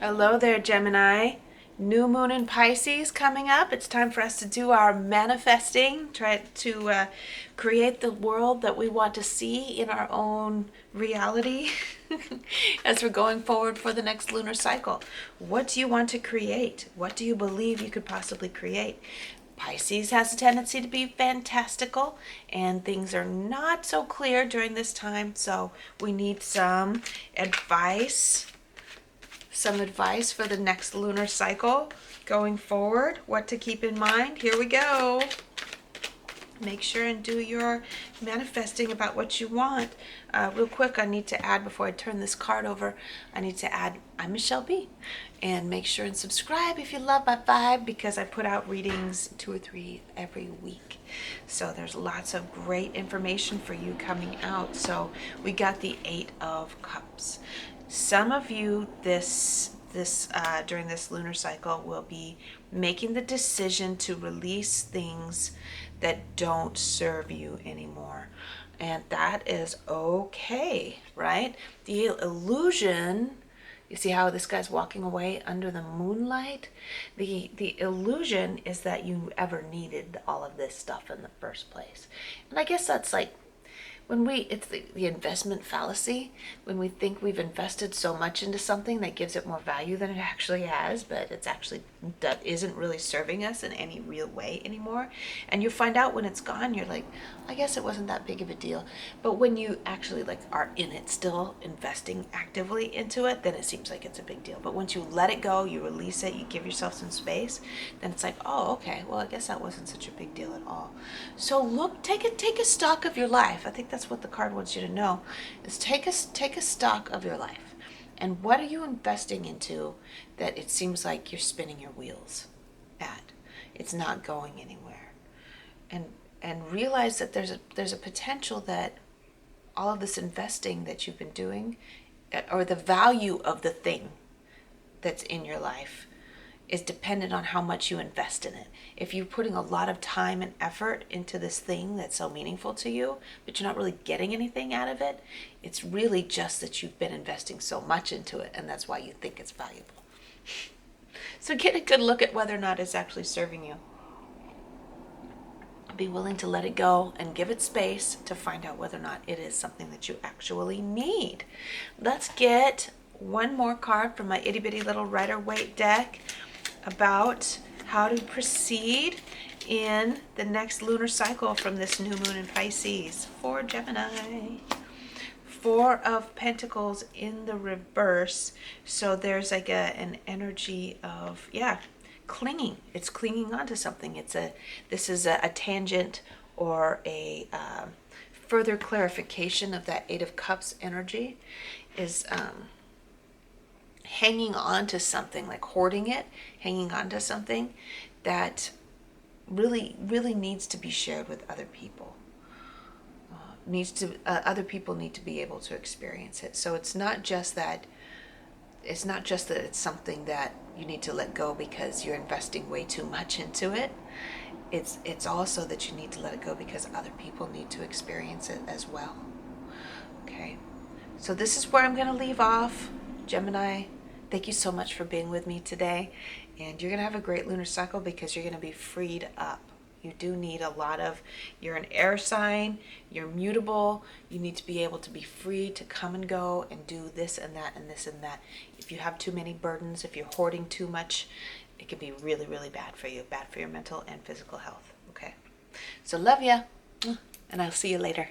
Hello there, Gemini. New moon in Pisces coming up. It's time for us to do our manifesting, try to create the world that we want to see in our own reality as we're going forward for the next lunar cycle. What do you want to create? What do you believe you could possibly create? Pisces has a tendency to be fantastical, and things are not so clear during this time, so we need some advice for the next lunar cycle going forward, what to keep in mind. Here we go. Make sure and do your manifesting about what you want. Real quick, I need to add, before I turn this card over, I need to add, I'm Michele B. And make sure and subscribe if you love my vibe, because I put out readings 2 or 3 every week. So there's lots of great information for you coming out. So we got the 8 of Cups. Some of you during this lunar cycle will be making the decision to release things that don't serve you anymore. And that is okay, right? The illusion, you see how this guy's walking away under the moonlight? The illusion is that you ever needed all of this stuff in the first place. And I guess that's like, it's the investment fallacy, when we think we've invested so much into something that gives it more value than it actually has, but that isn't really serving us in any real way anymore. And you find out when it's gone, you're like, I guess it wasn't that big of a deal. But when you actually are in it, still investing actively into it, then it seems like it's a big deal. But once you let it go, you release it, you give yourself some space, then it's like, oh, okay, well, I guess that wasn't such a big deal at all. So take a stock of your life. I think that's what the card wants you to know, is take a stock of your life. And what are you investing into that it seems like you're spinning your wheels at? It's not going anywhere. And realize that there's a potential that all of this investing that you've been doing, or the value of the thing that's in your life, is dependent on how much you invest in it. If you're putting a lot of time and effort into this thing that's so meaningful to you, but you're not really getting anything out of it, it's really just that you've been investing so much into it, and that's why you think it's valuable. So get a good look at whether or not it's actually serving you. Be willing to let it go and give it space to find out whether or not it is something that you actually need. Let's get one more card from my itty bitty little Rider-Waite deck about how to proceed in the next lunar cycle from this new moon in Pisces for Gemini. 4 of Pentacles in the reverse. So there's like an energy of, clinging. It's clinging onto something. This is a tangent or a further clarification of that 8 of Cups energy, is hanging on to something, like hoarding it, hanging on to something that really, really needs to be shared with other people. Other people need to be able to experience it. So it's not just that it's something that you need to let go because you're investing way too much into it. It's also that you need to let it go because other people need to experience it as well. Okay. So this is where I'm going to leave off, Gemini. Thank you so much for being with me today. And you're going to have a great lunar cycle because you're going to be freed up. You do need you're an air sign, you're mutable. You need to be able to be free to come and go and do this and that and this and that. If you have too many burdens, if you're hoarding too much, it can be really, really bad for you, bad for your mental and physical health. Okay. So love ya. And I'll see you later.